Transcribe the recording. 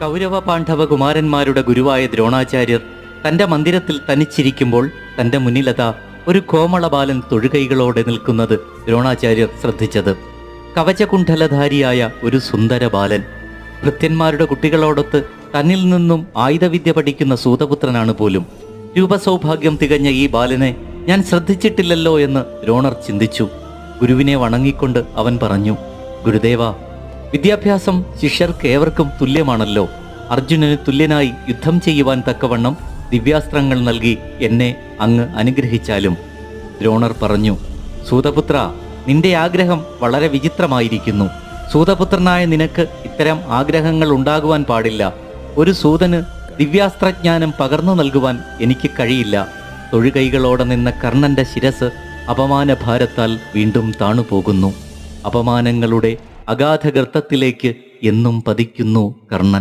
കൗരവ പാണ്ഡവ കുമാരന്മാരുടെ ഗുരുവായ ദ്രോണാചാര്യർ തന്റെ മന്ദിരത്തിൽ തനിച്ചിരിക്കുമ്പോൾ തന്റെ മുന്നിലതാ ഒരു കോമള ബാലൻ തൊഴുകൈകളോടെ നിൽക്കുന്നത് ദ്രോണാചാര്യർ ശ്രദ്ധിച്ചത്. കവചകുണ്ഠലധാരിയായ ഒരു സുന്ദര ബാലൻ. ഭൃത്യന്മാരുടെ കുട്ടികളോടൊത്ത് തന്നിൽ നിന്നും ആയുധവിദ്യ പഠിക്കുന്ന സൂതപുത്രനാണ് പോലും. രൂപസൗഭാഗ്യം തികഞ്ഞ ഈ ബാലനെ ഞാൻ ശ്രദ്ധിച്ചിട്ടില്ലല്ലോ എന്ന് ദ്രോണർ ചിന്തിച്ചു. ഗുരുവിനെ വണങ്ങിക്കൊണ്ട് അവൻ പറഞ്ഞു, ഗുരുദേവ, വിദ്യാഭ്യാസം ശിഷ്യർക്ക് ഏവർക്കും തുല്യമാണല്ലോ. അർജുനന് തുല്യനായി യുദ്ധം ചെയ്യുവാൻ തക്കവണ്ണം ദിവ്യാസ്ത്രങ്ങൾ നൽകി എന്നെ അങ്ങ് അനുഗ്രഹിച്ചാലും. ദ്രോണർ പറഞ്ഞു, സൂതപുത്ര, നിന്റെ ആഗ്രഹം വളരെ വിചിത്രമായിരിക്കുന്നു. സൂതപുത്രനായ നിനക്ക് ഇത്തരം ആഗ്രഹങ്ങൾ ഉണ്ടാകുവാൻ പാടില്ല. ഒരു സൂതന് ദിവ്യാസ്ത്രജ്ഞാനം പകർന്നു നൽകുവാൻ എനിക്ക് കഴിയില്ല. തൊഴുകൈകളോടെ നിന്ന കർണന്റെ ശിരസ് അപമാനഭാരത്താൽ വീണ്ടും താണുപോകുന്നു. അപമാനങ്ങളുടെ അഗാധഗർത്തത്തിലേക്ക് എന്നും പതിക്കുന്നു കർണൻ.